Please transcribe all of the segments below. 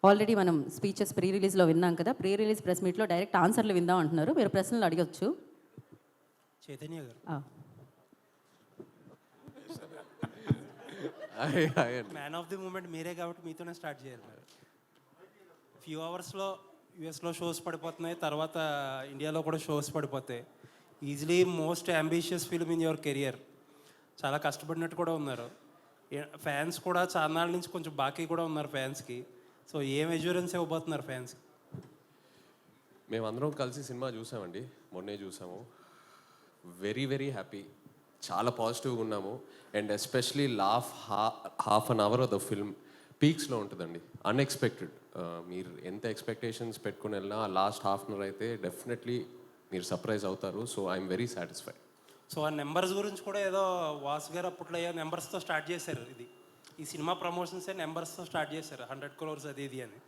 Already మనం speeches pre రిలీజ్లో విన్నాం కదా, ప్రీ రిలీజ్ ప్రెస్ మీట్లో డైరెక్ట్ ఆన్సర్లు విందాం అంటున్నారు. మీరు ప్రశ్నలు అడగొచ్చు. చైతన్య గారు, మ్యాన్ ఆఫ్ ది మూమెంట్ మీరే కాబట్టి మీతోనే స్టార్ట్ చేయాలి. ఫ్యూ అవర్స్లో యూఎస్లో షోస్ పడిపోతున్నాయి, తర్వాత ఇండియాలో కూడా షోస్ పడిపోతాయి. Easily most ambitious film in your career. చాలా కష్టపడినట్టు కూడా ఉన్నారు. ఫ్యాన్స్ కూడా చాలా నాళ్ళ నుంచి కొంచెం బాకీ కూడా ఉన్నారు ఫ్యాన్స్కి. సో ఏం ఎష్యూరెన్స్ ఇవ్వబోతున్నారు ఫ్యాన్స్కి? మేమందరం కలిసి సినిమా చూసామండి, మొన్నే చూసాము. వెరీ వెరీ హ్యాపీ, చాలా పాజిటివ్గా ఉన్నాము. And especially half an hour of the film పీక్స్లో ఉంటుందండి. అన్ఎక్స్పెక్టెడ్. మీరు ఎంత ఎక్స్పెక్టేషన్స్ పెట్టుకుని వెళ్ళినా లాస్ట్ హాఫ్ అన్ అవర్ అయితే డెఫినెట్లీ మీరు సర్ప్రైజ్ అవుతారు. So I'm very satisfied. So ఆ నెంబర్స్ గురించి కూడా ఏదో వాసు గారు అప్పట్లో ఏదో నెంబర్స్తో స్టార్ట్ చేశారు. ఈ సినిమా ప్రమోషన్సే నెంబర్స్తో స్టార్ట్ చేశారు, 100 crores అది ఇది అని.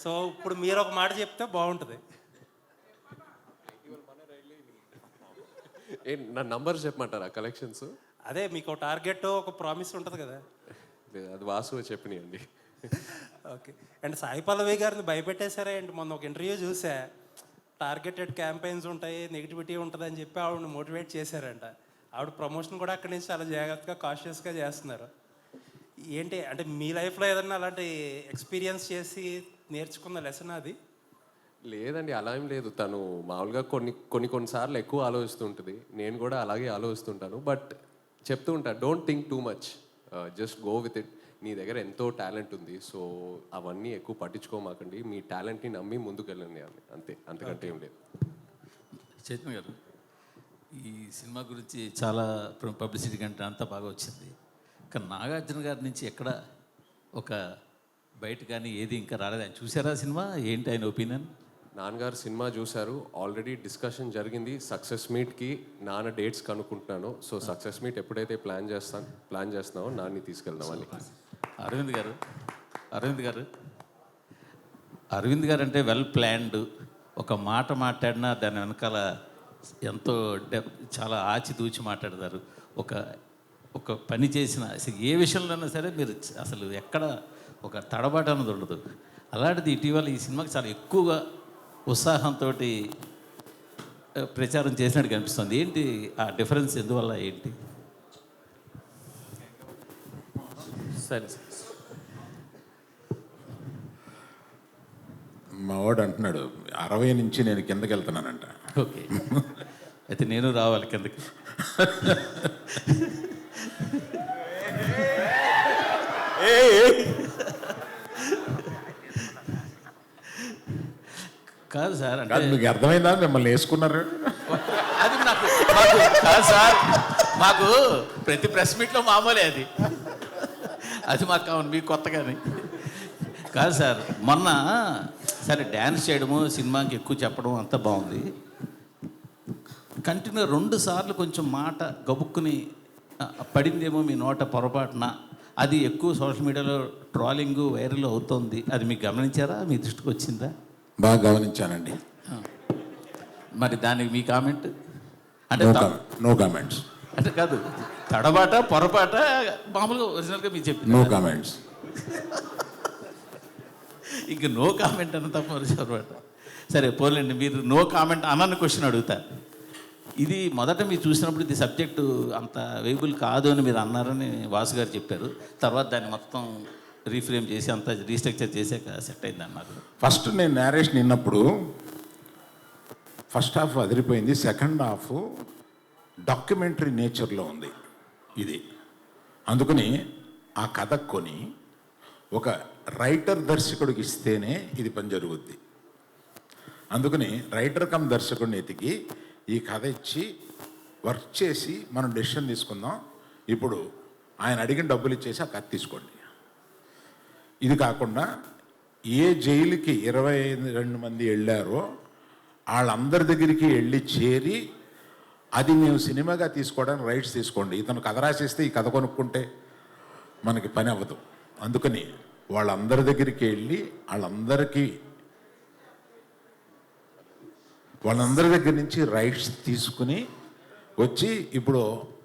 సో ఇప్పుడు మీరు ఒక మాట చెప్తే బాగుంటుంది. నా నంబర్స్ చెప్పమంటారా కలెక్షన్స్? అదే మీకు ఒక టార్గెట్, ఒక ప్రామిస్ ఉంటుంది కదా. అది వాసు చెప్పినాయండి. ఓకే. అండ్ సాయి పల్లవి గారిని భయపెట్టేశారా అండ్ మొన్న ఒక ఇంటర్వ్యూ చూసా, టార్గెటెడ్ క్యాంపెయిన్స్ ఉంటాయి, నెగిటివిటీ ఉంటుంది అని చెప్పి ఆవిడని మోటివేట్ చేశారంట. ఆవిడ ప్రమోషన్ కూడా అక్కడి నుంచి చాలా జాగ్రత్తగా కాషియస్గా చేస్తున్నారు. ఏంటి అంటే మీ లైఫ్లో ఏదన్నా అలాంటి ఎక్స్పీరియన్స్ చేసి నేర్చుకున్న లెసన్ అది? లేదండి, అలా ఏం లేదు. తను మామూలుగా కొన్నిసార్లు ఎక్కువ ఆలోచిస్తుంటుంది. నేను కూడా అలాగే ఆలోచిస్తుంటాను. బట్ చెప్తూ ఉంటాను, don't think too much, just go with it. నీ దగ్గర ఎంతో టాలెంట్ ఉంది, సో అవన్నీ ఎక్కువ పట్టించుకోమాకండి. మీ టాలెంట్ని నమ్మి ముందుకు వెళ్ళండి, అంతే, అంతకంటే ఏం లేదు. చైతన్య గారు, ఈ సినిమా గురించి చాలా పబ్లిసిటీ కంటే అంతా బాగా వచ్చింది. కానీ నాగార్జున గారి నుంచి ఎక్కడ ఒక బయట కానీ ఏది ఇంకా రాలేదు. ఆయన చూసారా సినిమా? ఏంటి ఆయన ఒపీనియన్? నాన్నగారు సినిమా చూశారు, ఆల్రెడీ డిస్కషన్ జరిగింది. సక్సెస్ మీట్కి నాన్న డేట్స్ కనుక్కుంటున్నాను. సో సక్సెస్ మీట్ ఎప్పుడైతే ప్లాన్ చేస్తున్నామో నాన్ని తీసుకెళ్దామని. అరవింద్ గారు అంటే వెల్ ప్లాన్డ్. ఒక మాట మాట్లాడినా దాని వెనకాల ఎంతో చాలా ఆచితూచి మాట్లాడతారు. ఒక పని చేసిన ఏ విషయంలోనైనా సరే మీరు అసలు ఎక్కడ ఒక తడబాటు అన్నది ఉండదు. అలాంటిది ఇటీవల ఈ సినిమాకి చాలా ఎక్కువగా ఉత్సాహంతో ప్రచారం చేసినట్టు కనిపిస్తుంది. ఏంటి ఆ డిఫరెన్స్? ఎందువల్ల ఏంటి? సరే, మా వాడు అంటున్నాడు 60 నుంచి నేను కిందకి వెళ్తున్నానంట. ఓకే, అయితే నేను రావాలి కిందకి. కాదు సార్, అంటే మీకు అర్థమైందా మిమ్మల్ని వేసుకున్నారు? అది మాకు కాదు సార్, మాకు ప్రతి ప్రెస్ మీట్లో మామూలే అది మాకు కావాలి, మీకు కొత్తగానే కాదు సార్. మొన్న సరే డ్యాన్స్ చేయడము, సినిమాకి ఎక్కువ చెప్పడం అంతా బాగుంది. కంటిన్యూ 2 సార్లు కొంచెం మాట గబుక్కుని పడిందేమో మీ నోట పొరపాటున. అది ఎక్కువ సోషల్ మీడియాలో ట్రోలింగ్ వైరల్ అవుతుంది. అది మీకు గమనించారా? మీ దృష్టికి వచ్చిందా? బాగా గమనించానండి. మరి దానికి మీ కామెంట్? అంటే నో కామెంట్స్. అంటే కాదు, తడబాట పొరపాట మామూలుగా ఒరిజినల్గా మీరు చెప్పి నో కామెంట్స్. ఇంక నో కామెంట్ అన్న తప్ప పొరపాట. సరే పోలేండి, మీరు నో కామెంట్ అన్న క్వశ్చన్ అడుగుతారు. ఇది మొదట మీరు చూసినప్పుడు ఇది సబ్జెక్టు అంత వేయబుల్ కాదు అని మీరు అన్నారని వాసు గారు చెప్పారు. తర్వాత దాన్ని మొత్తం రీఫ్రేమ్ చేసి అంతా రీస్ట్రక్చర్ చేసాక సెట్ అయింది అన్నారు. ఫస్ట్ నేను నేరేషన్ విన్నప్పుడు ఫస్ట్ హాఫ్ అదిరిపోయింది, సెకండ్ హాఫ్ డాక్యుమెంటరీ నేచర్లో ఉంది ఇది. అందుకని ఆ కథ కొని ఒక రైటర్ దర్శకుడికి ఇస్తేనే ఇది పని జరుగుద్ది. అందుకని రైటర్ కమ్ దర్శకుడిని ఎతికి ఈ కథ ఇచ్చి వర్క్ చేసి మనం డెసిషన్ తీసుకుందాం. ఇప్పుడు ఆయన అడిగిన డబ్బులు ఇచ్చేసి ఆ కథ తీసుకోండి. ఇది కాకుండా ఏ జైలుకి 22 మంది వెళ్ళారో వాళ్ళందరి దగ్గరికి వెళ్ళి చేరి అది మేము సినిమాగా తీసుకోవడానికి రైట్స్ తీసుకోండి. ఇతను కథ రాసేస్తే ఈ కథ కొనుక్కుంటే మనకి పని అవ్వదు. అందుకని వాళ్ళందరి దగ్గరికి వెళ్ళి వాళ్ళందరి దగ్గర నుంచి రైట్స్ తీసుకుని వచ్చి ఇప్పుడు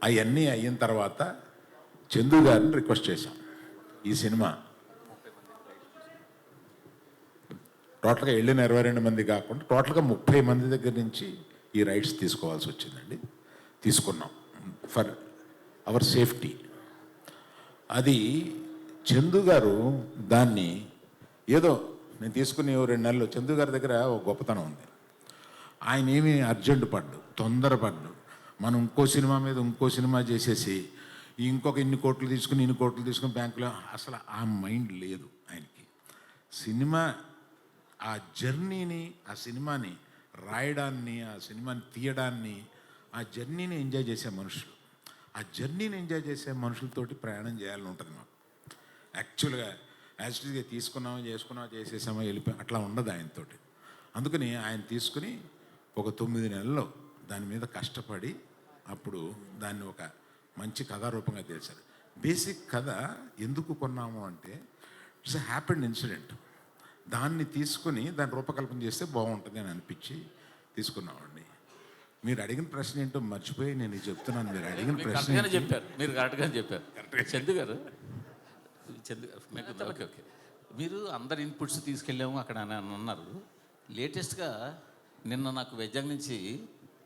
అవన్నీ అయిన తర్వాత చందు గారిని రిక్వెస్ట్ చేశాం, ఈ సినిమా టోటల్గా వెళ్ళిన 22 మంది కాకుండా టోటల్గా 30 మంది దగ్గర నుంచి ఈ రైట్స్ తీసుకోవాల్సి వచ్చిందండి. తీసుకున్నాం ఫర్ అవర్ సేఫ్టీ. అది చందు గారు దాన్ని ఏదో నేను తీసుకుని 2 నెలలు చందు గారి దగ్గర ఒక గొప్పతనం ఉంది. ఆయన ఏమీ అర్జెంట్ పడ్డు, తొందరపడ్డు. మనం ఇంకో సినిమా మీద ఇంకో సినిమా చేసేసి ఇంకొక ఇన్ని కోట్లు తీసుకుని బ్యాంకులో అసలు ఆ మైండ్ లేదు ఆయనకి. సినిమా ఆ జర్నీని, ఆ సినిమాని రాయడాన్ని, ఆ సినిమాని తీయడాన్ని, ఆ జర్నీని ఎంజాయ్ చేసే మనుషులు. ఆ జర్నీని ఎంజాయ్ చేసే మనుషులతోటి ప్రయాణం చేయాలని ఉంటుంది మాకు. యాక్చువల్గా యాక్చువల్గా చేసుకున్నామా చేసేసామా వెళ్ళిపోయి అట్లా ఉండదు ఆయనతోటి. అందుకని ఆయన తీసుకుని ఒక 9 నెలల్లో దాని మీద కష్టపడి అప్పుడు దాన్ని ఒక మంచి కథారూపంగా తెలిసారు. బేసిక్ కథ ఎందుకు కొన్నాము అంటే ఇట్స్ ఎ హ్యాపెండ్ ఇన్సిడెంట్. దాన్ని తీసుకుని దాన్ని రూపకల్పన చేస్తే బాగుంటుంది అని అనిపించి తీసుకున్నామండి. మీరు అడిగిన ప్రశ్న ఏంటో మర్చిపోయి నేను ఇది చెప్తున్నాను. మీరు అడిగిన ప్రశ్న మీరు కరెక్ట్గానే చెప్పారు చందు గారు. ఓకే. మీరు అందరి ఇన్పుట్స్ తీసుకెళ్ళాము అక్కడ అని అన్నారు. లేటెస్ట్గా నిన్న నాకు వైజాగ్ నుంచి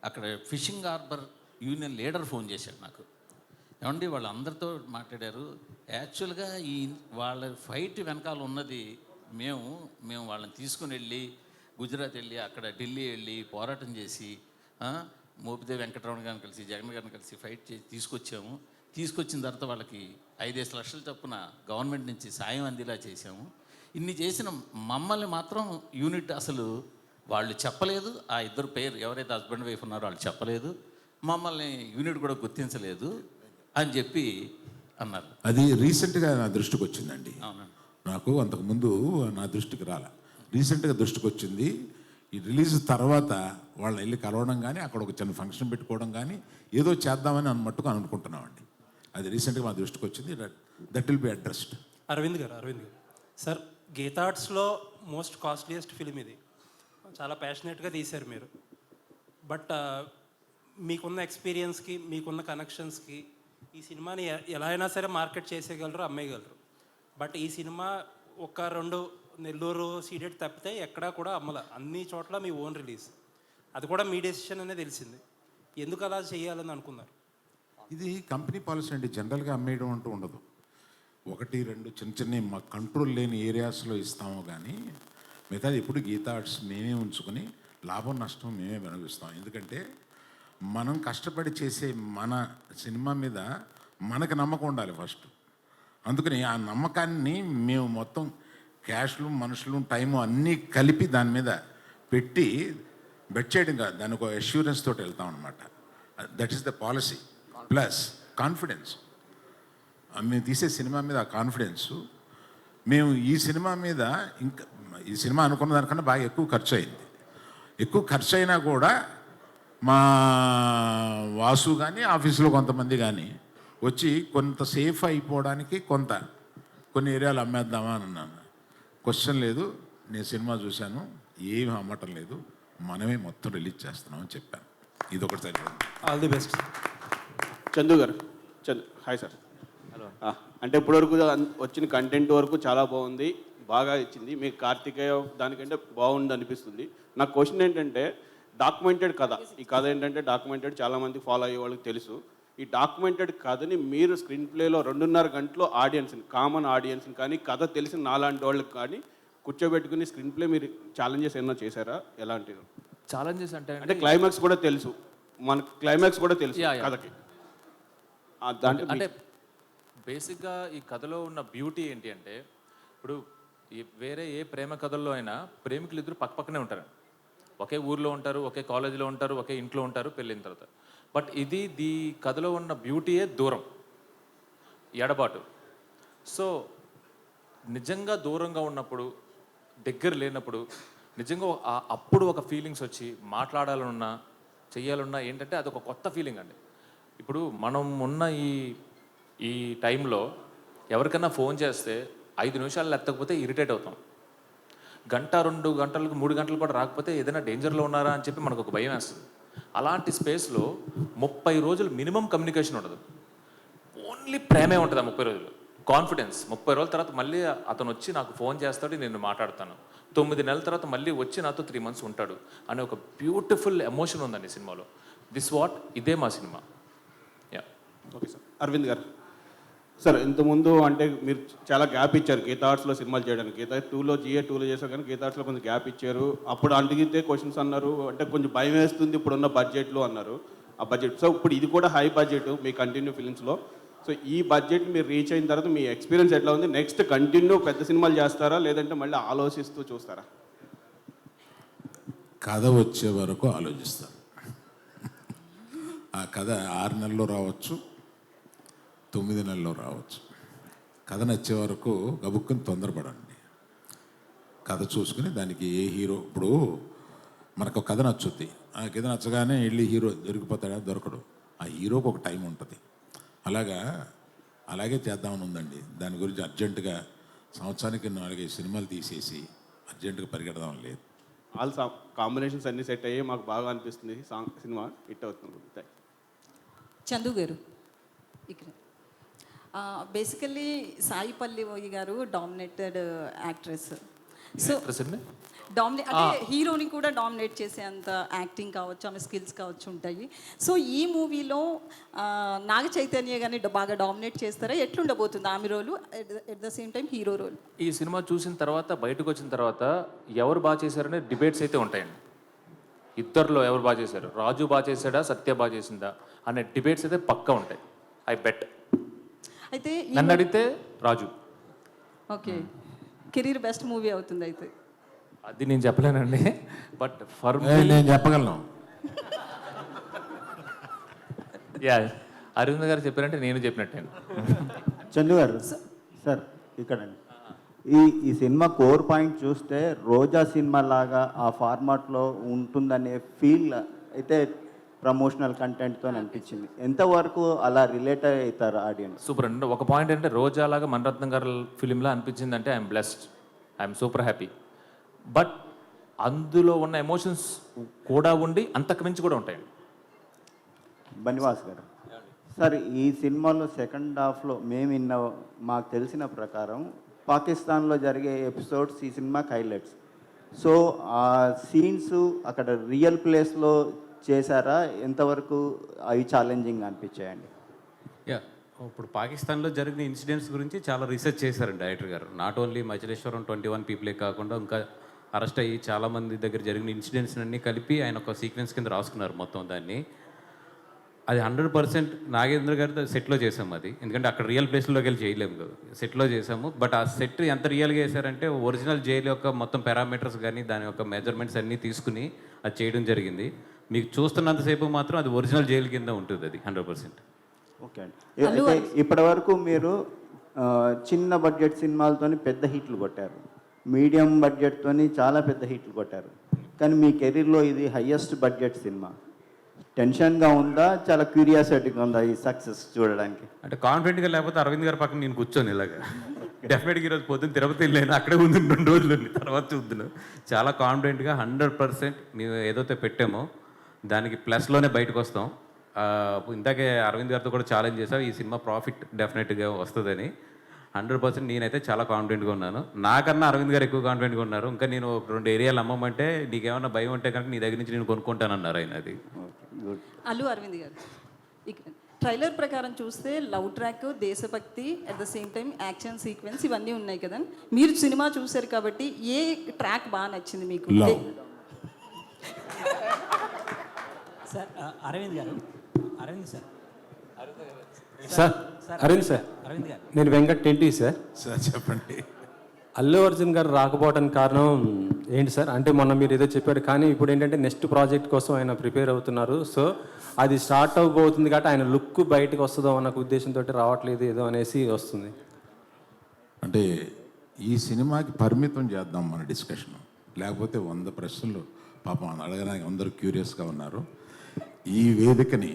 అక్కడ fishing harbour union leader phone చేశాడు నాకు. ఏమండి వాళ్ళందరితో మాట్లాడారు. యాక్చువల్గా వాళ్ళ ఫైట్ వెనకాల ఉన్నది మేము వాళ్ళని తీసుకుని వెళ్ళి గుజరాత్ వెళ్ళి అక్కడ ఢిల్లీ వెళ్ళి పోరాటం చేసి మోపిదేవి వెంకటరమణ గారిని కలిసి జగన్ గారిని కలిసి ఫైట్ చేసి తీసుకొచ్చాము. తీసుకొచ్చిన తర్వాత వాళ్ళకి 5-5 లక్షల చొప్పున గవర్నమెంట్ నుంచి సాయం అందేలా చేసాము. ఇన్ని చేసిన మమ్మల్ని మాత్రం యూనిట్ అసలు వాళ్ళు చెప్పలేదు. ఆ ఇద్దరు పేరు ఎవరైతే హస్బెండ్ వైఫ్ ఉన్నారో వాళ్ళు చెప్పలేదు. మమ్మల్ని యూనిట్ కూడా గుర్తించలేదు అని చెప్పి అన్నారు. అది రీసెంట్గా నా దృష్టికి వచ్చిందండి. అవునండి. నాకు అంతకుముందు నా దృష్టికి రాలే, రీసెంట్గా దృష్టికి వచ్చింది. ఈ రిలీజ్ తర్వాత వాళ్ళని వెళ్ళి కలవడం కానీ అక్కడ ఒక చిన్న ఫంక్షన్ పెట్టుకోవడం కానీ ఏదో చేద్దామని మట్టుకు అనుకుంటున్నామండి. అది రీసెంట్గా మా దృష్టికి వచ్చింది. That will be addressed. Aravind గారు సార్, గీతా ఆర్ట్స్లో మోస్ట్ కాస్ట్లీయెస్ట్ ఫిలిం ఇది. చాలా ప్యాషనెట్గా తీశారు మీరు. బట్ మీకున్న ఎక్స్పీరియన్స్కి, మీకున్న కనెక్షన్స్కి ఈ సినిమాని ఎలా అయినా సరే మార్కెట్ చేసేయగలరు, అమ్మేయగలరు. బట్ ఈ సినిమా 1-2 నెల్లూరు సీడెడ్ తప్పితే ఎక్కడా కూడా అమ్మల. అన్ని చోట్ల మీ ఓన్ రిలీజ్. అది కూడా మీ డెసిషన్ అనే తెలిసింది. ఎందుకు అలా చేయాలని అనుకున్నారు? ఇది కంపెనీ పాలసీ అండి. జనరల్గా అమ్మేయడం అంటూ ఉండదు. 1-2 చిన్న మా కంట్రోల్ లేని ఏరియాస్లో ఇస్తాము కానీ మిగతాది ఎప్పుడు గీతా ఆర్ట్స్ మేమే ఉంచుకొని లాభం నష్టం మేమే అనుభవిస్తాం. ఎందుకంటే మనం కష్టపడి చేసే మన సినిమా మీద మనకు నమ్మకం ఉండాలి ఫస్ట్. అందుకని ఆ నమ్మకాన్ని మేము మొత్తం క్యాష్లు, మనుషులు, టైము అన్నీ కలిపి దాని మీద పెట్టి బెట్ చేయడం కాదు, దానికి ఒక అష్యూరెన్స్ తోటి వెళ్తాం అనమాట. That is the policy. Plus confidence. మేము తీసే సినిమా మీద ఆ కాన్ఫిడెన్స్. మేము ఈ సినిమా మీద ఇంకా ఈ సినిమా అనుకున్న దానికన్నా బాగా ఎక్కువ ఖర్చు అయింది. ఎక్కువ ఖర్చు అయినా కూడా మా వాసు కానీ ఆఫీసులో కొంతమంది కానీ వచ్చి కొంత సేఫ్ అయిపోవడానికి కొన్ని ఏరియాలు అమ్మేద్దామా అని అన్నాను. క్వశ్చన్ లేదు, నేను సినిమా చూశాను, ఏమి అమ్మటం లేదు, మనమే మొత్తం రిలీజ్ చేస్తున్నామని చెప్పాను. ఇది ఒకటి సరిపోయింది. All the best. చందు గారు, హాయ్ సార్. హలో. అంటే ఇప్పటివరకు వచ్చిన కంటెంట్ వరకు చాలా బాగుంది, బాగా ఇచ్చింది. మీకు కార్తికేయ దానికంటే బాగుంది అనిపిస్తుంది. నా క్వశ్చన్ ఏంటంటే, డాక్యుమెంటెడ్ కథ, ఈ కథ ఏంటంటే డాక్యుమెంటెడ్, చాలామంది ఫాలో అయ్యే వాళ్ళకి తెలుసు. ఈ డాక్యుమెంటెడ్ కథని మీరు స్క్రీన్ ప్లేలో 2.5 గంటలో ఆడియన్స్ని, కామన్ ఆడియన్స్ని కానీ కథ తెలిసిన నాలాంటి వాళ్ళకి కానీ కూర్చోబెట్టుకుని స్క్రీన్ ప్లే మీరు ఛాలెంజెస్ ఏమన్నా చేశారా? ఎలాంటివి ఛాలెంజెస్ అంటే క్లైమాక్స్ కూడా తెలుసు, మన క్లైమాక్స్ కూడా తెలుసు కథకి. అంటే బేసిక్గా ఈ కథలో ఉన్న బ్యూటీ ఏంటి అంటే, ఇప్పుడు వేరే ఏ ప్రేమ కథల్లో అయినా ప్రేమికులు ఇద్దరు పక్కపక్కనే ఉంటారు, ఒకే ఊర్లో ఉంటారు, ఒకే కాలేజీలో ఉంటారు, ఒకే ఇంట్లో ఉంటారు పెళ్ళిన తర్వాత. బట్ ఈ కథలో ఉన్న బ్యూటీయే దూరం, ఎడబాటు. సో నిజంగా దూరంగా ఉన్నప్పుడు, దగ్గర లేనప్పుడు నిజంగా అప్పుడు ఒక ఫీలింగ్స్ వచ్చి మాట్లాడాలన్నా చెయ్యాలన్నా ఏంటంటే అదొక కొత్త ఫీలింగ్ అండి. ఇప్పుడు మనం ఉన్న ఈ టైంలో ఎవరికైనా ఫోన్ చేస్తే 5 నిమిషాలు ఎత్తకపోతే ఇరిటేట్ అవుతాం. 1-2 గంటలకు 3 గంటలు కూడా రాకపోతే ఏదైనా డేంజర్లో ఉన్నారా అని చెప్పి మనకు ఒక భయం వేస్తుంది. అలాంటి స్పేస్లో 30 రోజులు మినిమం కమ్యూనికేషన్ ఉండదు, ఓన్లీ ప్రేమే ఉంటుంది ఆ 30 రోజులు. కాన్ఫిడెన్స్ 30 రోజుల తర్వాత మళ్ళీ అతను వచ్చి నాకు ఫోన్ చేస్తాడు, నేను మాట్లాడతాను. 9 నెలల తర్వాత మళ్ళీ వచ్చి నాతో 3 months ఉంటాడు అనే ఒక బ్యూటిఫుల్ ఎమోషన్ ఉందండి సినిమాలో. ఇదే మా cinema. Yeah. Okay sir. Aravind గారు సార్, ఇంతకుముందు అంటే మీరు చాలా గ్యాప్ ఇచ్చారు గీతా ఆర్ట్స్లో సినిమాలు చేయడానికి. గీతా 2లో GA 2లో చేశారు, కానీ గీతా ఆర్ట్స్లో కొంచెం గ్యాప్ ఇచ్చారు. అప్పుడు అడిగితే క్వశ్చన్స్ అన్నారు, అంటే కొంచెం భయం వేస్తుంది ఇప్పుడున్న బడ్జెట్లో అన్నారు. ఆ బడ్జెట్, సో ఇప్పుడు ఇది కూడా హై బడ్జెట్ మీ కంటిన్యూ ఫిలిమ్స్లో. సో ఈ బడ్జెట్ మీరు రీచ్ అయిన తర్వాత మీ ఎక్స్పీరియన్స్ ఎట్లా ఉంది? నెక్స్ట్ కంటిన్యూ పెద్ద సినిమాలు చేస్తారా, లేదంటే మళ్ళీ ఆలోచిస్తూ చూస్తారా? కథ వచ్చే వరకు ఆలోచిస్తాను. ఆ కథ 6 నెలల్లో రావచ్చు, 9 నెలల్లో రావచ్చు. కథ నచ్చే వరకు గబుక్కుని తొందరపడండి. కథ చూసుకుని దానికి ఏ హీరో, ఇప్పుడు మనకు కథ నచ్చుద్ది, ఆ కథ నచ్చగానే వెళ్ళి హీరో దొరికిపోతాడా? దొరకడు. ఆ హీరోకి ఒక టైం ఉంటుంది. అలాగే చేద్దామని ఉందండి. దాని గురించి అర్జెంటుగా సంవత్సరానికి 4-5 సినిమాలు తీసేసి అర్జెంటుగా పరిగెడదాం లేదు. ఆల్ కాంబినేషన్స్ అన్నీ సెట్ అయ్యి మాకు బాగా అనిపిస్తుంది. సినిమా హిట్ అవుతుంది. చందు గారు ఇక్కడ బేసికల్లీ సాయి పల్లవి గారు డామినేటెడ్ యాక్ట్రెస్. సో అంటే హీరోని కూడా డామినేట్ చేసే అంత యాక్టింగ్ కావచ్చు, ఆమె స్కిల్స్ కావచ్చు ఉంటాయి. సో ఈ మూవీలో నాగ చైతన్య గారిని బాగా డామినేట్ చేస్తారా? ఎట్లుండబోతుంది ఆమె role, at the same time hero role? ఈ సినిమా చూసిన తర్వాత, బయటకు వచ్చిన తర్వాత ఎవరు బాగా చేశారనే డిబేట్స్ అయితే ఉంటాయండి. ఇద్దరిలో ఎవరు బాగా చేశారు, రాజు బాగా చేశాడా, సత్య బాగా చేసిందా అనే డిబేట్స్ అయితే పక్కా ఉంటాయి. I bet. అయితే నన్ను అడిగితే Raju. Okay, career best movie అవుతుంది అయితే. అది నేను చెప్పలేనండి, బట్ ఫర్ నేను చెప్పగలను. యా, అరవింద్ గారు చెప్పారంటే నేను చెప్పినట్టే. చందు గారు సార్ ఇక్కడండి, ఈ సినిమా కోర్ పాయింట్ చూస్తే రోజా సినిమా లాగా ఆ ఫార్మాట్లో ఉంటుందనే ఫీల్ అయితే ప్రమోషనల్ కంటెంట్తో అనిపించింది. ఎంతవరకు అలా రిలేట్ అవుతారు ఆడియన్స్? సూపర్ అండి. ఒక పాయింట్ అంటే రోజా లాగా మణిరత్నం గారి ఫిలింలా అనిపించింది అంటే I'm blessed, I'm super happy. But అందులో ఉన్న ఎమోషన్స్ కూడా ఉండి అంతకు మించి కూడా ఉంటాయండి. బనివాస్ గారు సార్, ఈ సినిమాలో సెకండ్ హాఫ్లో మాకు తెలిసిన ప్రకారం పాకిస్తాన్లో జరిగే ఎపిసోడ్స్ ఈ సినిమాకి హైలైట్స్. సో ఆ సీన్స్ అక్కడ రియల్ ప్లేస్లో చేశారా? ఎంతవరకు అవి ఛాలెంజింగ్ అనిపించాయండి? యా, ఇప్పుడు పాకిస్తాన్లో జరిగిన ఇన్సిడెంట్స్ గురించి చాలా రీసెర్చ్ చేశారండి డైరెక్టర్ గారు. నాట్ ఓన్లీ మచిలేశ్వరం 21 పీపులే కాకుండా ఇంకా అరెస్ట్ అయ్యి చాలామంది దగ్గర జరిగిన ఇన్సిడెంట్స్ అన్నీ కలిపి ఆయన ఒక సీక్వెన్స్ కింద రాసుకున్నారు మొత్తం దాన్ని. అది 100% నాగేంద్ర గారితో సెట్లో చేసాము అది, ఎందుకంటే అక్కడ రియల్ ప్లేస్లోకి వెళ్ళి చేయలేము కదా, సెట్లో చేసాము. బట్ ఆ సెట్ ఎంత రియల్గా చేశారంటే ఒరిజినల్ జైలు యొక్క మొత్తం పారామీటర్స్ కానీ దాని యొక్క మెజర్మెంట్స్ అన్నీ తీసుకుని అది చేయడం జరిగింది. మీకు చూస్తున్నంతసేపు మాత్రం అది ఒరిజినల్ జైలు కింద ఉంటుంది అది 100%. ఓకే అండి. ఇప్పటి వరకు మీరు చిన్న బడ్జెట్ సినిమాలతోని పెద్ద హిట్లు కొట్టారు, మీడియం బడ్జెట్తోని చాలా పెద్ద హిట్లు కొట్టారు, కానీ మీ కెరీర్లో ఇది హయ్యెస్ట్ బడ్జెట్ సినిమా. టెన్షన్గా ఉందా, చాలా క్యూరియాసిటీగా ఉందా ఈ సక్సెస్ చూడడానికి? అంటే కాన్ఫిడెంట్గా లేకపోతే అరవింద్ గారి పక్కన నేను కూర్చొని ఇలాగా డెఫినెట్గా ఈరోజు పొద్దున్న తిరుపతి వెళ్ళాను, అక్కడే ఉంది 2 రోజులు తర్వాత చూద్దును. చాలా కాన్ఫిడెంట్గా 100% మేము ఏదైతే పెట్టామో దానికి ప్లస్లోనే బయటకు వస్తాం. ఇందాకే అరవింద్ గారితో కూడా ఛాలెంజ్ చేసాం, ఈ సినిమా ప్రాఫిట్ డెఫినెట్గా వస్తుందని. 100% నేనైతే చాలా కాన్ఫిడెంట్గా ఉన్నాను. నాకన్నా అరవింద్ గారు ఎక్కువ కాన్ఫిడెంట్గా ఉన్నారు. ఇంకా నేను 2 ఏరియాలు అమ్మమంటే నీకేమన్నా భయం ఉంటే కనుక నీ దగ్గర నుంచి నేను కొనుక్కుంటానన్నారు ఆయన. అది అల్లు అరవింద్ గారు, ఇక్కడ ట్రైలర్ ప్రకారం చూస్తే లవ్ ట్రాక్, దేశభక్తి, at the same time action sequence ఇవన్నీ ఉన్నాయి కదా. మీరు సినిమా చూశారు కాబట్టి ఏ ట్రాక్ బాగా నచ్చింది మీకు? సార్ అరవింద్ గారు, అరవింద్ సార్, నేను వెంకట్ టెంటీ సార్. చెప్పండి. అల్లు అర్జున్ గారు రాకపోవడానికి కారణం ఏంటి సార్? అంటే మొన్న మీరు ఏదో చెప్పారు, కానీ ఇప్పుడు ఏంటంటే నెక్స్ట్ ప్రాజెక్ట్ కోసం ఆయన ప్రిపేర్ అవుతున్నారు. సో అది స్టార్ట్ అవబోతుంది కాబట్టి ఆయన లుక్ బయటకు వస్తుందో అన్న ఉద్దేశంతో రావట్లేదు ఏదో అనేసి వస్తుంది. అంటే ఈ సినిమాకి పరిమితం చేద్దాం మన డిస్కషన్, లేకపోతే 100 ప్రశ్నలు పాపం అడగడానికి అందరూ క్యూరియస్గా ఉన్నారు. ఈ వేదికని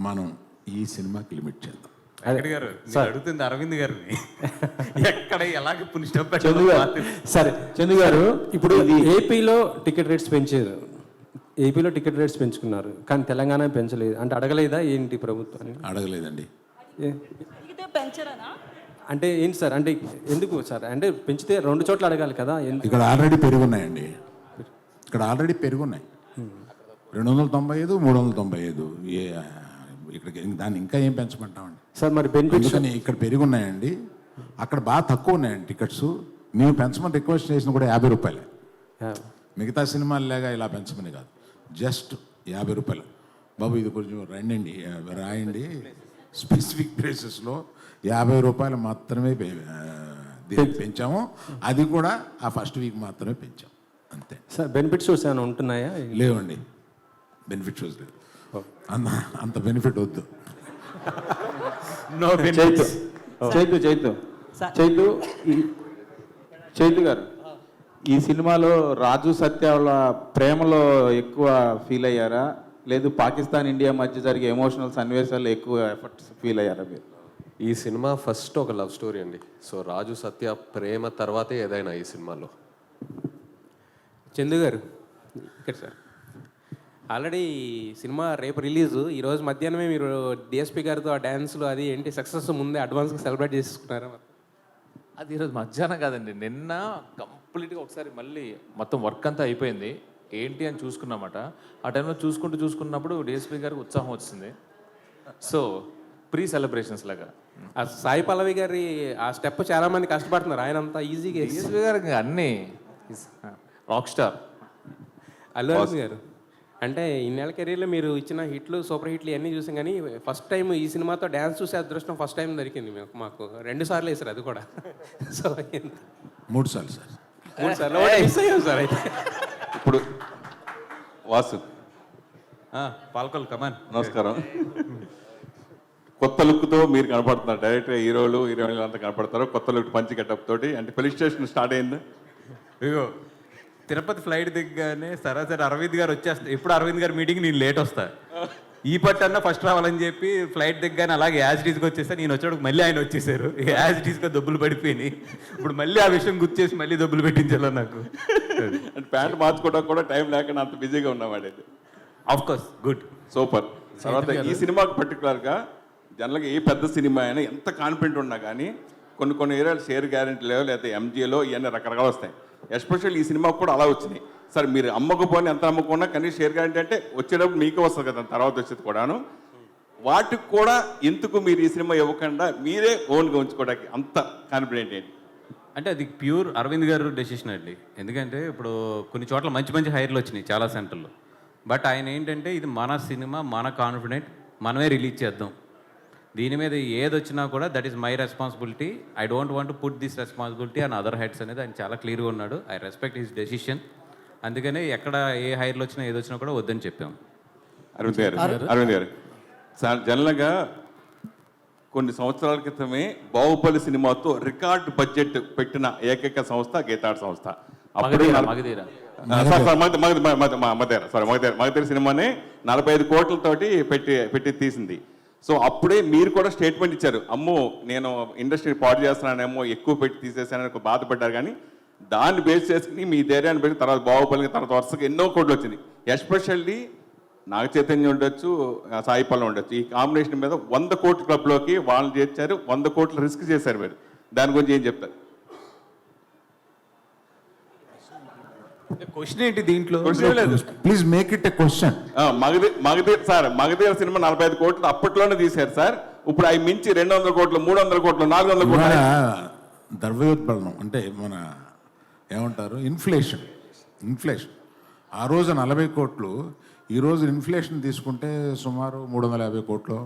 మనం ఈ సినిమాకి లిమిట్ చేద్దాం. గారు అడుగుతుంది అరవింద్ గారిని ఎక్కడ ఎలాగ సరే చందు గారు, ఇప్పుడు ఏపీలో టికెట్ రేట్స్ పెంచారు, ఏపీలో టికెట్ రేట్స్ పెంచుకున్నారు, కానీ తెలంగాణ పెంచలేదు. అంటే అడగలేదా ఏంటి ప్రభుత్వాన్ని? అడగలేదండి. పెంచరనా? అంటే ఏంటి సార్, అంటే ఎందుకు సార్, అంటే పెంచితే 2 చోట్ల అడగాలి కదా. ఇక్కడ ఆల్రెడీ పెరుగున్నాయండి, ఇక్కడ ఆల్రెడీ పెరుగున్నాయి 295, 395. ఇక్కడికి దాన్ని ఇంకా ఏం పెంచమంటామండి సార్ మరి బెనిఫిట్స్ అందుకని ఇక్కడ పెరుగున్నాయండి, అక్కడ బాగా తక్కువ ఉన్నాయండి టికెట్స్. మేము పెంచమని రిక్వెస్ట్ చేసిన కూడా 50 రూపాయలే. మిగతా సినిమాలు లేగా ఇలా పెంచమని కాదు, జస్ట్ 50 రూపాయలు. బాబు ఇది కొంచెం రాయండి, స్పెసిఫిక్ ప్లేసెస్లో 50 రూపాయలు మాత్రమే దీనికి పెంచాము. అది కూడా ఆ ఫస్ట్ వీక్ మాత్రమే పెంచాం, అంతే. సార్ బెనిఫిట్ షోస్ ఏమైనా ఉంటున్నాయా? లేవండి, బెనిఫిట్ షోస్ లేదు. అంత బెనిఫిట్ వద్దు. చైతు గారు, ఈ సినిమాలో రాజు సత్య వాళ్ళ ప్రేమలో ఎక్కువ ఫీల్ అయ్యారా, లేదు పాకిస్తాన్ ఇండియా మధ్య జరిగే ఎమోషనల్ సన్నివేశాల్లో ఎక్కువ ఎఫర్ట్స్ ఫీల్ అయ్యారా మీరు? ఈ సినిమా ఫస్ట్ ఒక లవ్ స్టోరీ అండి. సో రాజు సత్య ప్రేమ తర్వాతే ఏదైనా ఈ సినిమాలో. చందు గారు ఇక్కడ సార్, ఆల్రెడీ సినిమా రేపు రిలీజు, ఈరోజు మధ్యాహ్నమే మీరు డిఎస్పి గారితో ఆ డ్యాన్స్లు అది ఏంటి సక్సెస్ ముందే అడ్వాన్స్గా సెలబ్రేట్ చేసుకున్నారా? అది ఈరోజు మధ్యాహ్నం కాదండి, నిన్న కంప్లీట్గా ఒకసారి మళ్ళీ మొత్తం వర్క్ అంతా అయిపోయింది ఏంటి అని చూసుకున్నామాట. ఆ టైంలో చూసుకున్నప్పుడు డిఎస్పీ గారికి ఉత్సాహం వచ్చింది. సో ప్రీ సెలబ్రేషన్స్ లాగా ఆ సాయి పల్లవి గారి ఆ స్టెప్ చాలా మంది కష్టపడుతున్నారు, ఆయన అంతా ఈజీగా. డిఎస్పీ గారికి అన్నీ రాక్ స్టార్. అల్లు అర్జున్ గారు అంటే ఇన్నేళ్ళ కెరీర్లో మీరు ఇచ్చిన హిట్లు, సూపర్ హిట్లు ఇవన్నీ చూసాం, కానీ ఫస్ట్ టైం ఈ సినిమాతో డ్యాన్స్ చూసే అదృష్టం ఫస్ట్ టైం దొరికింది మాకు. 2 సార్లు వేసారు, అది కూడా. సో 3 సార్లు సార్, 3 సార్లు మిస్ అయ్యాం సార్. అయితే ఇప్పుడు వాసు పాల్కొల్ కమాన్, నమస్కారం. కొత్త లుక్తో మీరు కనపడుతున్నారు, డైరెక్ట్గా హీరోయిన్లు అంతా కనపడతారు కొత్త లుక్, పంచి గెటప్ తోటి. అంటే పోలీస్ స్టేషన్ స్టార్ట్ అయింది. ఇగో తిరుపతి ఫ్లైట్ దిగ్గానే సరాసరి అరవింద్ గారు వచ్చేస్తా. ఇప్పుడు అరవింద్ గారు మీటింగ్ నేను లేట్ వస్తా, ఈ పట్టన్నా ఫస్ట్ రావాలని చెప్పి ఫ్లైట్ దిగ్గానే అలాగే యాజిటీస్గా వచ్చేస్తా. నేను వచ్చేటప్పుడు మళ్ళీ ఆయన వచ్చేసారు, యాజిటీస్గా దెబ్బలు పడిపోయినాయి. ఇప్పుడు మళ్ళీ ఆ విషయం గుర్తు చేసి మళ్ళీ దెబ్బలు పెట్టించాల నాకు. అంటే ప్యాంట్ మార్చుకోవడానికి కూడా టైం లేకుండా అంత బిజీగా ఉన్నవాడైతే. Of course good, super. తర్వాత ఈ సినిమాకి పర్టికులర్గా జనరల్గా ఏ పెద్ద సినిమా అయినా ఎంత కాన్ఫిడెంట్ ఉన్నా కానీ కొన్ని ఏరియాలు షేర్ గ్యారెంటీ లేవు, లేకపోతే ఎంజీలో ఇవన్నీ రకరకాలు వస్తాయి. ఎస్పెషల్ ఈ సినిమాకు కూడా అలా వచ్చినాయి. సరే మీరు అమ్మకపోయినా ఎంత అమ్మకున్నా కనీసం షేర్ గ్యారెంటీ అంటే వచ్చేటప్పుడు మీకే వస్తుంది కదా, తర్వాత వచ్చేది కూడాను. వాటికి కూడా ఎందుకు మీరు ఈ సినిమా ఇవ్వకుండా మీరే ఓన్గా ఉంచుకోవడానికి అంత కాన్ఫిడెంట్ ఏంటి? అంటే అది ప్యూర్ అరవింద్ గారు డెసిషన్ అండి. ఎందుకంటే ఇప్పుడు కొన్ని చోట్ల మంచి హైర్లు వచ్చినాయి చాలా సెంటర్లో. బట్ ఆయన ఏంటంటే ఇది మన సినిమా, మన కాన్ఫిడెంట్, మనమే రిలీజ్ చేద్దాం, దీని మీద ఏది వచ్చినా కూడా that is my responsibility, I don't want to put this responsibility on other heads అనేది ఆయన చాలా క్లియర్గా ఉన్నాడు. I respect his decision. అందుకనే ఎక్కడ ఏ హైర్లు వచ్చినా ఏది వచ్చినా కూడా వద్దని చెప్పాము. అరవింద్ గారు జనరల్గా కొన్ని సంవత్సరాల క్రితమే బాహుబలి సినిమాతో రికార్డ్ బడ్జెట్ పెట్టిన ఏకైక సంస్థ గీతాడ్ సంస్థ. మగధీర సినిమాని 45 కోట్లతోటి పెట్టి తీసింది. సో అప్పుడే మీరు కూడా స్టేట్మెంట్ ఇచ్చారు, అమ్మో నేను ఇండస్ట్రీ పాడు చేస్తున్నానేమో, ఎక్కువ పెట్టి తీసేసానని బాధపడ్డారు. కానీ దాన్ని బేస్ చేసుకుని మీ ధైర్యాన్ని పెట్టి తర్వాత బాహుబలి తర్వాత వరుసగా ఎన్నో కోట్లు వచ్చింది. ఎస్పెషల్లీ నాగ చైతన్యం ఉండొచ్చు, సాయి పల్లవి ఉండొచ్చు, ఈ కాంబినేషన్ మీద 100 కోట్ల క్లబ్లోకి వాళ్ళు చేర్చారు. 100 కోట్లు రిస్క్ చేశారు మీరు. దాని గురించి ఏం చెప్తారు? క్వశ్చన్ ఏంటి దీంట్లో? Please make it a question. Magadheera cinema 45 కోట్లు అప్పట్లోనే తీశారు సార్. ఇప్పుడు అవి మించి 200 కోట్లు, 300 కోట్లు, 400 కోట్లు. ద్రవ్యోత్పన్నం అంటే మన ఏమంటారు, ఇన్ఫ్లేషన్. ఆ రోజు 40 కోట్లు, ఈరోజు ఇన్ఫ్లేషన్ తీసుకుంటే సుమారు 350 కోట్లు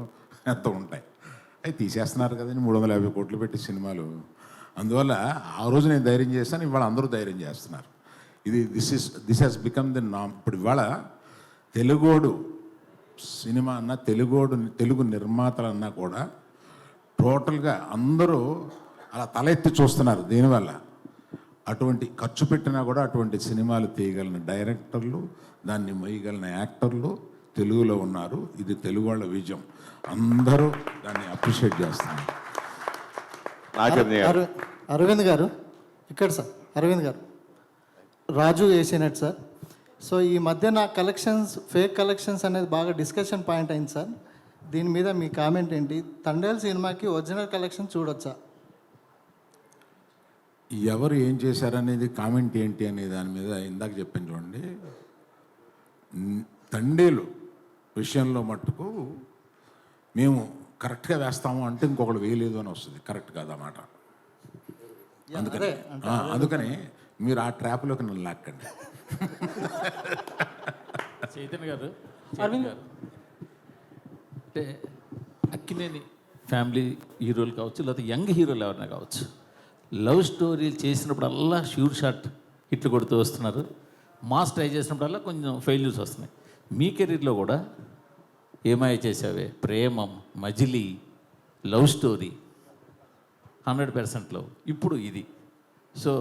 ఎంత ఉంటాయి. అవి తీసేస్తున్నారు కదండి 350 కోట్లు పెట్టి సినిమాలు. అందువల్ల ఆ రోజు నేను ధైర్యం చేస్తాను, ఇవాళ అందరూ ధైర్యం చేస్తున్నారు. దిస్ హ్యాస్ బికమ్ ది నామ్. ఇప్పుడు ఇవాళ తెలుగోడు సినిమా అన్నా, తెలుగు నిర్మాతలన్నా కూడా టోటల్గా అందరూ అలా తల ఎత్తి చూస్తున్నారు. దీనివల్ల అటువంటి ఖర్చు పెట్టినా కూడా అటువంటి సినిమాలు తీయగలిగిన డైరెక్టర్లు, దాన్ని మొయ్యగలిగిన యాక్టర్లు తెలుగులో ఉన్నారు. ఇది తెలుగు వాళ్ళ విజయం. అందరూ దాన్ని అప్రిషియేట్ చేస్తున్నారు. అరవింద్ గారు ఇక్కడ సార్, అరవింద్ గారు రాజు వేసినట్టు సార్. సో ఈ మధ్య నా ఫేక్ కలెక్షన్స్ అనేది బాగా డిస్కషన్ పాయింట్ అయింది సార్. దీని మీద మీ కామెంట్ ఏంటి? తండేల్ సినిమాకి ఒరిజినల్ కలెక్షన్ చూడొచ్చా? ఎవరు ఏం చేశారనేది కామెంట్ ఏంటి అనే దాని మీద ఇందాక చెప్పాను చూడండి. తండేలు విషయంలో మట్టుకు మేము కరెక్ట్గా వేస్తాము అంటే ఇంకొకళ్ళు వేయలేదు అని వస్తుంది. కరెక్ట్ కాదు ఆ మాట. అందుకని మీరు ఆ ట్రాప్లోకి నన్ను లాక్కండి. చైతన్య గారు, అంటే అక్కినేని ఫ్యామిలీ హీరోలు కావచ్చు, లేకపోతే యంగ్ హీరోలు ఎవరైనా కావచ్చు, లవ్ స్టోరీలు చేసినప్పుడల్లా షూర్ షాట్ హిట్లు కొడుతూ వస్తున్నారు. మాస్ ట్రై చేసినప్పుడల్లా కొంచెం ఫెయిల్యూర్స్ వస్తున్నాయి. మీ కెరీర్లో కూడా ఏమాయ చేసావే, ప్రేమం, మజిలీ, లవ్ స్టోరీ 100%లో ఇప్పుడు ఇది. సో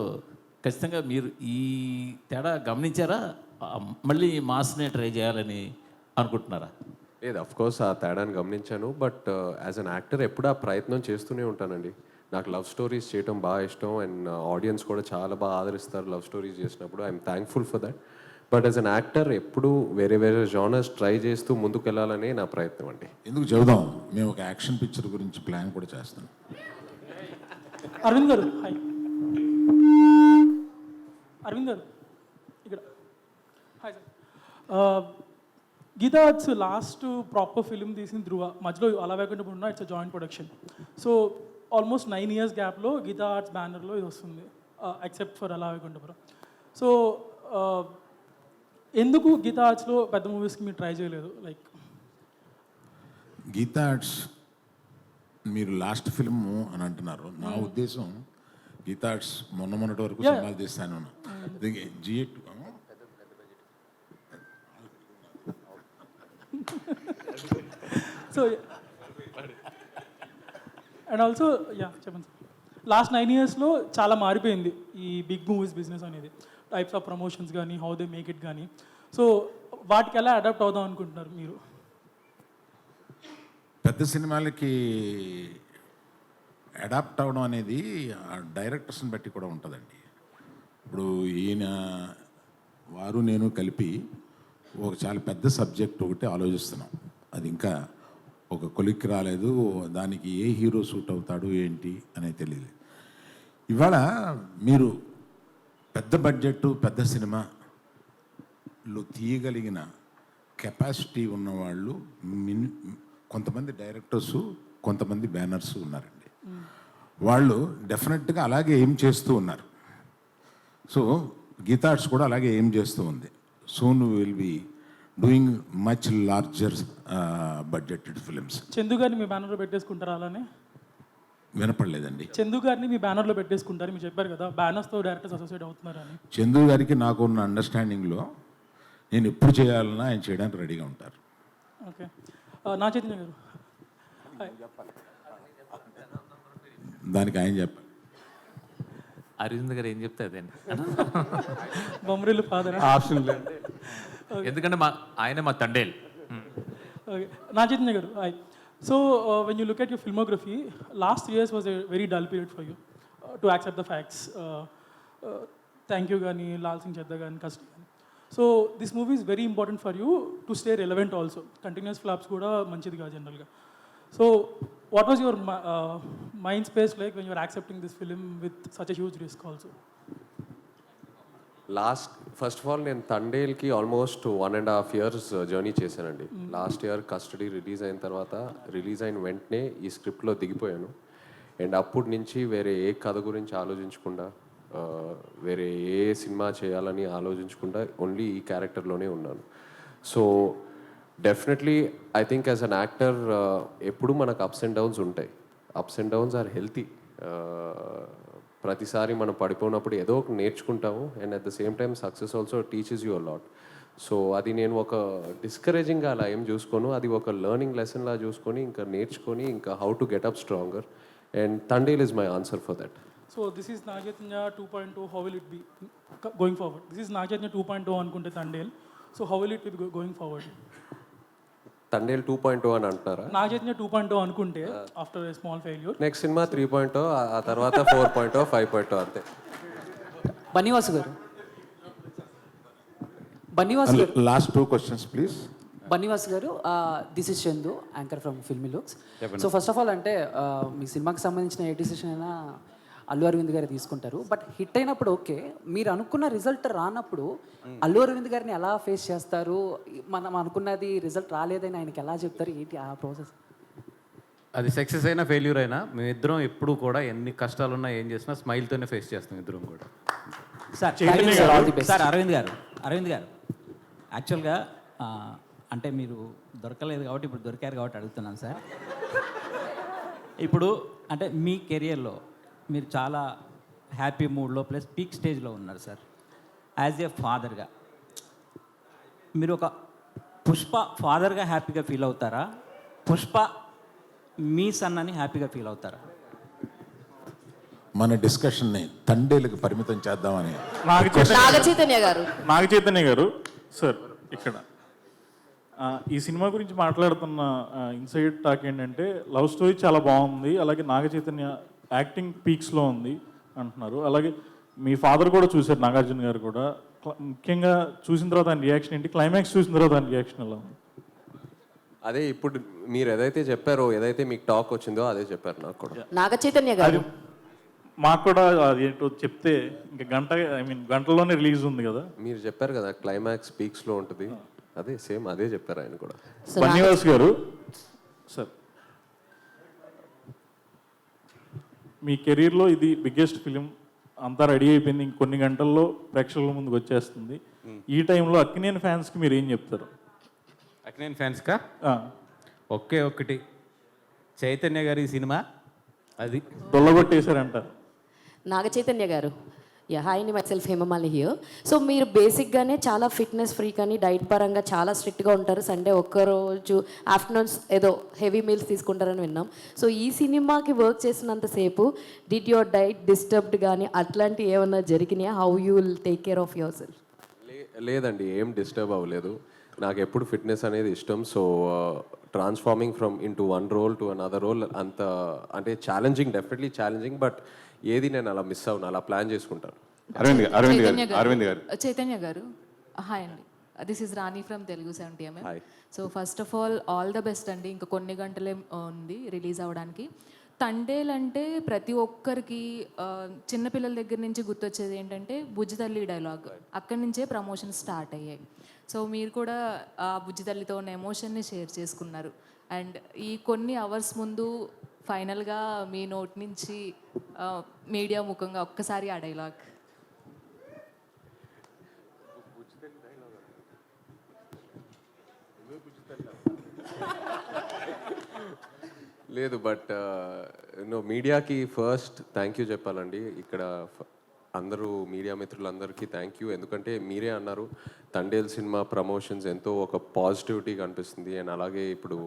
ఖచ్చితంగా మీరు ఈ తేడా గమనించారా? మళ్ళీ మాస్నే ట్రై చేయాలని అనుకుంటున్నారా? లేదు, కోర్స్ ఆ తేడాన్ని గమనించాను. బట్ యాజ్ అన్ యాక్టర్ ఎప్పుడు ఆ ప్రయత్నం చేస్తూనే ఉంటానండి. నాకు లవ్ స్టోరీస్ చేయడం బాగా ఇష్టం అండ్ ఆడియన్స్ కూడా చాలా బాగా ఆదరిస్తారు లవ్ స్టోరీస్ చేసినప్పుడు. I'm thankful for that. But as an actor ఎప్పుడు వేరే వేరే జానర్స్ ట్రై చేస్తూ ముందుకు వెళ్ళాలనే నా ప్రయత్నం అండి. ఎందుకు చెబుదాం, మేము ఒక యాక్షన్ పిక్చర్ గురించి ప్లాన్ కూడా చేస్తాం. అరవింద్ గారు, హాయ్. అరవింద్ గారు ఇక్కడ, hi sir. Geetha arts last proper film తీసిన ధృవ, మధ్యలో అలా వేకుండా ఉన్న it's joint production. So almost 9 years గ్యాప్లో గీతా ఆర్ట్స్ బ్యానర్లో ఇది వస్తుంది, ఎక్సెప్ట్ ఫర్ అలా వేకుంఠపురం. సో ఎందుకు గీతా ఆర్ట్స్లో పెద్ద మూవీస్కి మీరు ట్రై చేయలేదు? లైక్ గీతా ఆర్ట్స్ మీరు లాస్ట్ ఫిల్మ్ అని అంటున్నారు. నా ఉద్దేశం గీతా ఆర్ట్స్ మొన్నటి వరకు సినిమాలు తీస్తాను. G8 సో అండ్ ఆల్సో చెప్పండి సార్. లాస్ట్ 9 yearsలో చాలా మారిపోయింది ఈ బిగ్ మూవీస్ బిజినెస్ అనేది, టైప్స్ ఆఫ్ ప్రమోషన్స్ కానీ, హౌ దే మేక్ ఇట్ కానీ. సో వాటికి ఎలా అడాప్ట్ అవుదాం అనుకుంటున్నారు మీరు? పెద్ద సినిమాలకి అడాప్ట్ అవ్వడం అనేది డైరెక్టర్స్ని బట్టి కూడా ఉంటుందండి. ఇప్పుడు వారు నేను కలిపి ఒక చాలా పెద్ద సబ్జెక్ట్ ఒకటి ఆలోచిస్తున్నాం. అది ఇంకా ఒక కొలిక్కి రాలేదు. దానికి ఏ హీరో సూట్ అవుతాడు ఏంటి అనేది తెలియదు. ఇవాళ మీరు పెద్ద బడ్జెట్ పెద్ద సినిమాలు తీయగలిగిన కెపాసిటీ ఉన్నవాళ్ళు కొంతమంది డైరెక్టర్సు, కొంతమంది బ్యానర్స్ ఉన్నారండి. వాళ్ళు డెఫినెట్గా అలాగే ఏం చేస్తూ ఉన్నారు. సో గీతా ఆర్ట్స్ కూడా అలాగే ఏం చేస్తూ ఉంది. Soon will be doing much larger budgeted films. Chandu గారిని మీ బ్యానర్లో పెట్టేసుకుంటారా? అలానే వినపడలేదండి. చందు గారిని మీ బ్యానర్లో పెట్టేసుకుంటారు, మీరు చెప్పారు కదా బ్యానర్స్తో డైరెక్టర్స్ అసోసియేట్ అవుతున్నారు అని. చందు గారికి నాకు ఉన్న అండర్స్టాండింగ్లో నేను ఎప్పుడు చేయాలన్నా ఆయన చేయడానికి రెడీగా ఉంటారు. ఓకే. నా చైతన్య గారు, దానికి ఆయన చెప్పాలి. అరవింద్ గారు ఏం చెప్తే అదే బొమ్మరిల్లు ఫాదర్ ఆప్షన్ లేదు, ఎందుకంటే ఆయన మా తండేల్. ఓకే. నా చైతన్య గారు, hi. So when you look at your filmography, last 3 years was a very dull period for you to accept the facts. Thank you కానీ, లాల్ సింగ్ చెద్దా కానీ, కస్ట్ కానీ. So this movie is very important for you to stay relevant also. Continuous flops కూడా మంచిది కాదు జనరల్గా. So what was your mind space like when you're accepting this film with such a huge risk also? First of all నేను తండేల్కి almost 1.5 years journey చేశానండి. Last year custody release అయిన తర్వాత, release అయిన వెంటనే ఈ స్క్రిప్ట్లో దిగిపోయాను. అండ్ అప్పటి నుంచి వేరే ఏ కథ గురించి ఆలోచించకుండా, వేరే ఏ సినిమా చేయాలని ఆలోచించకుండా ఓన్లీ ఈ క్యారెక్టర్లోనే ఉన్నాను. So definitely I think as an actor ఎప్పుడు మనకు అప్స్ అండ్ డౌన్స్ ఉంటాయి. Ups and downs are healthy. ప్రతిసారి మనం పడిపోయినప్పుడు ఏదో ఒక నేర్చుకుంటాము. And at the same time success also teaches you a lot. So అది నేను ఒక డిస్కరేజింగ్గా అలా ఏం చూసుకోను, అది ఒక లెర్నింగ్ లెసన్లా చూసుకొని ఇంకా నేర్చుకొని ఇంకా how to get up stronger. And Thandel is my answer for that. So this is Naga Chaitanya 2.0. How will it be going forward? This is Naga Chaitanya 2.0 అనుకుంటే Thandel. So how will it be going forward? Thandel 2.0 అని అంటారా? నాగచైతన్య 2.0 అనుకుంటే after a small failure, next cinema 3.0, ఆ తర్వాత 4.0, 5.0 అంతే. బన్నీవాసు గారు, బన్నీవాసు గారు, last 2 questions please. Bunny Vasu గారు, this is Chandu, anchor from Filmy Looks. So first of all అంటే మీ సినిమాకి సంబంధించిన ఏ డిసిషన్ అయినా అల్లు అరవింద్ గారు తీసుకుంటారు. బట్ హిట్ అయినప్పుడు ఓకే, మీరు అనుకున్న రిజల్ట్ రానప్పుడు అల్లు అరవింద్ గారిని ఎలా ఫేస్ చేస్తారు? మనం అనుకున్నది రిజల్ట్ రాలేదని ఆయనకి ఎలా చెప్తారు? ఏంటి ఆ ప్రాసెస్? అది సక్సెస్ అయినా ఫెయిల్యూర్ అయినా మేమిద్దరం ఎప్పుడు కూడా ఎన్ని కష్టాలున్నా ఏం చేసినా స్మైల్తోనే ఫేస్ చేస్తాం ఇద్దరం కూడా. సార్ అరవింద్ గారు యాక్చువల్గా అంటే మీరు దొరకలేదు కాబట్టి ఇప్పుడు దొరికారు కాబట్టి అడుగుతున్నాను సార్. ఇప్పుడు అంటే మీ కెరియర్లో మీరు చాలా హ్యాపీ మూడ్లో ప్లస్ పీక్ స్టేజ్లో ఉన్నారు సార్. యాజ్ ఏ ఫాదర్గా మీరు ఒక పుష్ప ఫాదర్గా హ్యాపీగా ఫీల్ అవుతారా? పుష్ప మీ సన్ అని హ్యాపీగా ఫీల్ అవుతారా? మన డిస్కషన్ని తండేలకు పరిమితం చేద్దామని. నాగ చైతన్య గారు సార్, ఇక్కడ ఈ సినిమా గురించి మాట్లాడుతున్న ఇన్సైడ్ టాక్ ఏంటంటే లవ్ స్టోరీ చాలా బాగుంది, అలాగే నాగ చైతన్య యాక్టింగ్ పీక్స్లో ఉంది అంటున్నారు. అలాగే మీ ఫాదర్ కూడా చూశారు, నాగార్జున గారు కూడా. ముఖ్యంగా చూసిన తర్వాత ఆయన రియాక్షన్ ఏంటి? క్లైమాక్స్ చూసిన తర్వాత ఆయన రియాక్షన్ ఎలా ఉంది? అదే ఇప్పుడు మీరు ఏదైతే చెప్పారో, ఏదైతే మీకు టాక్ వచ్చిందో అదే చెప్పారు నాకు కూడా. నాగ చైతన్య గారు మాకు కూడా అదేంటో చెప్తే ఇంకా గంటలోనే రిలీజ్ ఉంది కదా. మీరు చెప్పారు కదా క్లైమాక్స్ పీక్స్లో ఉంటుంది, అదే సేమ్ అదే చెప్పారు ఆయన కూడా. బన్నివాస్ గారు సార్, మీ కెరీర్లో ఇది బిగ్గెస్ట్ ఫిలిం, అంతా రెడీ అయిపోయింది, ఇంకొన్ని గంటల్లో ప్రేక్షకుల ముందుకు వచ్చేస్తుంది. ఈ టైంలో అక్కినేని ఫ్యాన్స్కి మీరు ఏం చెప్తారు? అక్కినేని ఫ్యాన్స్కా ఒకే ఒక్కటి, చైతన్య గారి సినిమా అది దొల్లగొట్టేశారంటారు. నాగ చైతన్య గారు, హాయ్ అండి, my self Hemamali here. So మీరు బేసిక్గానే చాలా ఫిట్నెస్ ఫ్రీక్ అని డైట్ పరంగా చాలా స్ట్రిక్ట్గా ఉంటారు. సండే ఒక్కరోజు ఆఫ్టర్నూన్స్ ఏదో హెవీ మీల్స్ తీసుకుంటారని విన్నాం. సో ఈ సినిమాకి వర్క్ చేసినంతసేపు డిడ్ యువర్ డైట్ డిస్టర్బ్డ్ కానీ అట్లాంటివి ఏమన్నా జరిగినాయా? How you will take care of your self? లేదండి, ఏం డిస్టర్బ్ అవ్వలేదు. నాకు ఎప్పుడు ఫిట్నెస్ అనేది ఇష్టం. So transforming from into one role to another role అంత అంటే ఛాలెంజింగ్, డెఫినెట్లీ ఛాలెంజింగ్, బట్ ఏది నేను అలా మిస్ అవును, అలా ప్లాన్ చేసుకుంటాను. చైతన్య గారు హాయ్ అండి, this is Rani from Telugu 70mm. So first of all the best అండి. ఇంకా కొన్ని గంటలే ఉంది రిలీజ్ అవ్వడానికి. తండేల్ అంటే ప్రతి ఒక్కరికి చిన్నపిల్లల దగ్గర నుంచి గుర్తొచ్చేది ఏంటంటే బుజ్జితల్లి డైలాగ్. అక్కడి నుంచే ప్రమోషన్ స్టార్ట్ అయ్యాయి. సో మీరు కూడా ఆ బుజ్జితల్లితో ఉన్న ఎమోషన్ని షేర్ చేసుకున్నారు. అండ్ ఈ కొన్ని అవర్స్ ముందు ఫైనల్గా మీ నోట్ నుంచి మీడియా ముఖంగా ఒక్కసారి ఆ డైలాగ్. లేదు, బట్ మీడియాకి ఫస్ట్ థ్యాంక్ యూ చెప్పాలండి. ఇక్కడ అందరూ మీడియా మిత్రులందరికీ థ్యాంక్ యూ. ఎందుకంటే మీరే అన్నారు తండేల్ సినిమా ప్రమోషన్స్ ఎంతో ఒక పాజిటివిటీ కనిపిస్తుంది. అండ్ అలాగే ఇప్పుడు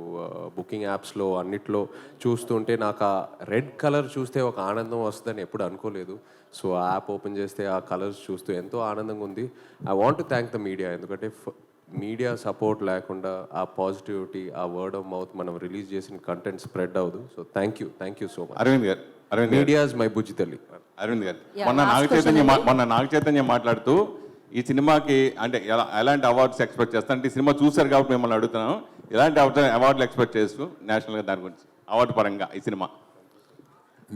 బుకింగ్ యాప్స్లో అన్నిట్లో చూస్తుంటే నాకు ఆ రెడ్ కలర్ చూస్తే ఒక ఆనందం వస్తుందని ఎప్పుడు అనుకోలేదు. సో ఆ యాప్ ఓపెన్ చేస్తే ఆ కలర్స్ చూస్తూ ఎంతో ఆనందంగా ఉంది. I want to thank the media, ఎందుకంటే మీడియా సపోర్ట్ లేకుండా ఆ పాజిటివిటీ, ఆ వర్డ్ ఆఫ్ మౌత్ మనం రిలీజ్ చేసిన కంటెంట్ స్ప్రెడ్ అవ్వదు. So thank you so much. Aravind గారు, మీడియా ఇస్ మై బుజ్జి తల్లి. అరవింద్ గారు, మొన్న నాగ చైతన్య మాట్లాడుతూ ఈ సినిమాకి అంటే ఎలాంటి అవార్డ్స్ ఎక్స్పెక్ట్ చేస్తాను అంటే, ఈ సినిమా చూశారు కాబట్టి మిమ్మల్ని అడుగుతున్నాను, ఎలాంటి అవార్డులు ఎక్స్పెక్ట్ చేస్తూ నేషనల్గా దాని గురించి అవార్డు పరంగా ఈ సినిమా?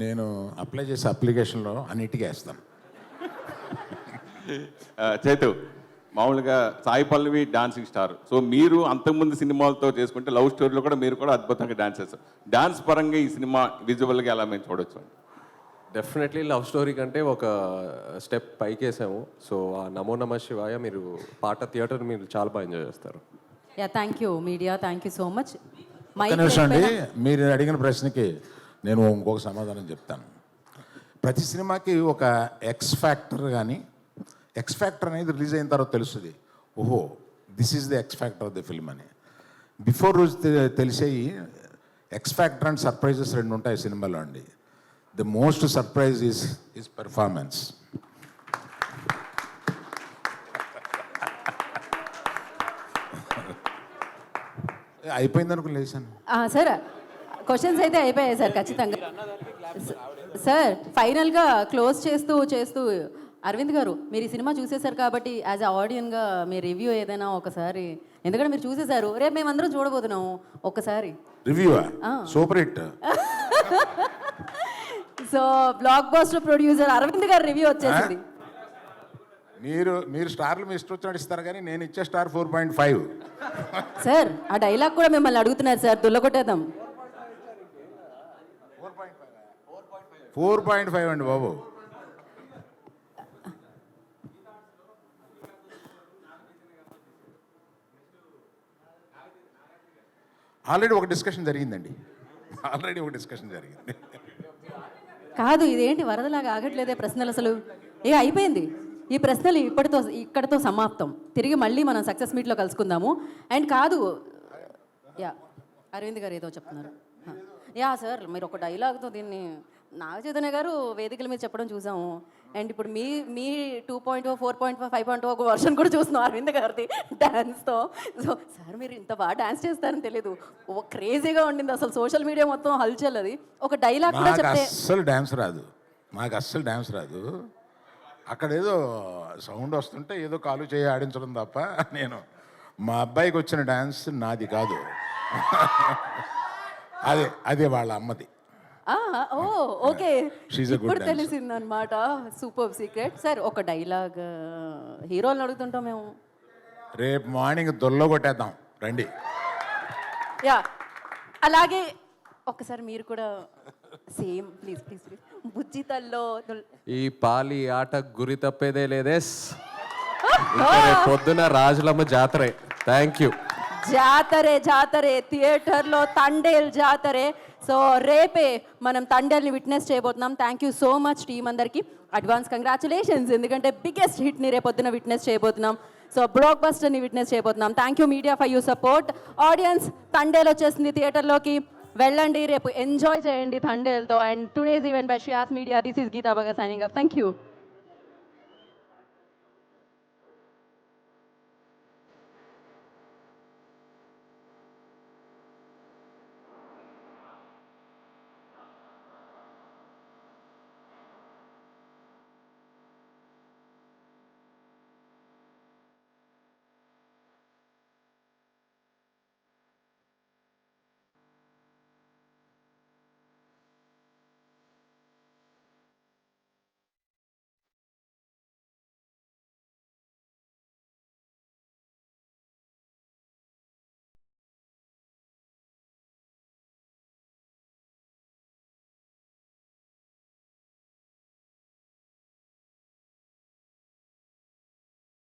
నేను అప్లై చేసే అప్లికేషన్లో అన్నిటికీ వేస్తాను. చైతు, మామూలుగా Sai Pallavi dancing star. So మీరు అంతకుముందు సినిమాలతో చేసుకుంటే లవ్ స్టోరీలో కూడా మీరు కూడా అద్భుతంగా డాన్స్ చేస్తారు. డాన్స్ పరంగా ఈ సినిమా విజువల్గా ఎలా మేము చూడొచ్చు? డెఫినెట్లీ లవ్ స్టోరీ కంటే ఒక స్టెప్ పైకి వేసాము. సో ఆ నమో నమ శివాయ మీరు పాట థియేటర్ మీరు చాలా బాగా ఎంజాయ్ చేస్తారు. Thank you media, thank you so much. ఒక్క నిమిషం అండి, మీరు అడిగిన ప్రశ్నకి నేను ఇంకొక సమాధానం చెప్తాను. ప్రతి సినిమాకి ఒక ఎక్స్ ఫ్యాక్టర్ కానీ, ఎక్స్ ఫ్యాక్టర్ అనేది రిలీజ్ అయిన తర్వాత తెలుస్తుంది, ఓహో this is the X factor of the film అని. బిఫోర్ రోజు తెలిసేవి ఎక్స్ ఫ్యాక్టర్ అండ్ సర్ప్రైజెస్ రెండు ఉంటాయి సినిమాలో అండి. The most surprise is performance. అయిపోయింది అనుకుని లేచాను సార్. క్వశ్చన్స్ అయితే అయిపోయాయి సార్ ఖచ్చితంగా. సార్ ఫైనల్గా క్లోజ్ చేస్తూ అరవింద్ గారు, మీరు ఈ సినిమా చూసేశారు కాబట్టి యాజ్ అ ఆడియన్గా మీ రివ్యూ ఏదైనా ఒకసారి, ఎందుకంటే మీరు చూసేశారు, రేపు మేమందరం చూడబోతున్నాము ఒక్కసారి review super hit. So blockbuster producer Aravind గారి రివ్యూ వచ్చేసింది. మీరు స్టార్లు మీ ఇష్టం వచ్చినట్టు ఇస్తారు కానీ నేను ఇచ్చే స్టార్ 4.5. సార్ ఆ డైలాగ్ కూడా మిమ్మల్ని అడుగుతున్నారు సార్, దుల్లగొట్టేద్దాం. 4.5 అండి బాబు. ఆల్రెడీ ఒక డిస్కషన్ జరిగింది. కాదు ఇదేంటి వరదలాగా ఆగట్లేదే ప్రశ్నలు అసలు. అయిపోయింది ఈ ప్రశ్నలు ఇక్కడితో సమాప్తం. తిరిగి మళ్ళీ మనం సక్సెస్ మీట్లో కలుసుకుందాము. అండ్ కాదు అరవింద్ గారు ఏదో చెప్తున్నారు. సార్ మీరు ఒక డైలాగ్తో దీన్ని నాగ చైతన్య గారు వేదికల మీద చెప్పడం చూసాము. అండ్ ఇప్పుడు మీ 2.0, 4.5, 5.0 ఒక వర్షన్ కూడా చూస్తున్నాం అరవింద్ గారిది డ్యాన్స్తో. సో సార్ మీరు ఇంత బాగా డ్యాన్స్ చేస్తారని తెలియదు, క్రేజీగా ఉండింది అసలు. సోషల్ మీడియా మొత్తం హల్చల్. అది ఒక డైలాగ్ కూడా చెప్తే అస్సలు డ్యాన్స్ రాదు. అక్కడ ఏదో సౌండ్ వస్తుంటే ఏదో కాలు చేయి ఆడించడం తప్ప నేను మా అబ్బాయికి వచ్చిన డ్యాన్స్ నాది కాదు. అదే వాళ్ళ అమ్మది. ఓకే ఇప్పుడు తెలిసింది అనమాట. Super secret. సార్ ఒక డైలాగ్ హీరోలను అడుగుతుంటాం మేము. రేపు మార్నింగ్ దొల్లో కొట్టేద్దాం రండి. అలాగే ఒకసారి మీరు కూడా సేమ్ ప్లీజ్ బుజ్జితల్లో ఈ పాలి ఆట గురి తప్పేదే లేదే. పొద్దున రాజులమ్మ జాతరే. Thank you. జాతరే థియేటర్లో తండేల్ జాతరే. సో రేపే మనం తండేల్ని విట్నెస్ చేయబోతున్నాం. Thank you so much team అందరికీ. అడ్వాన్స్ కంగ్రాచులేషన్స్, ఎందుకంటే బిగ్గెస్ట్ హిట్ని రేపొద్దున విట్నెస్ చేయబోతున్నాం. సో బ్లాక్ బస్టర్ని విట్నెస్ చేయబోతున్నాం. Thank you media for you support. Audience Thandel వచ్చేసింది థియేటర్లోకి, వెళ్ళండి రేపు ఎంజాయ్ చేయండి తండేల్తో. And today's event by Shreyas media. This is Geetha Bhagat signing up. Thank you.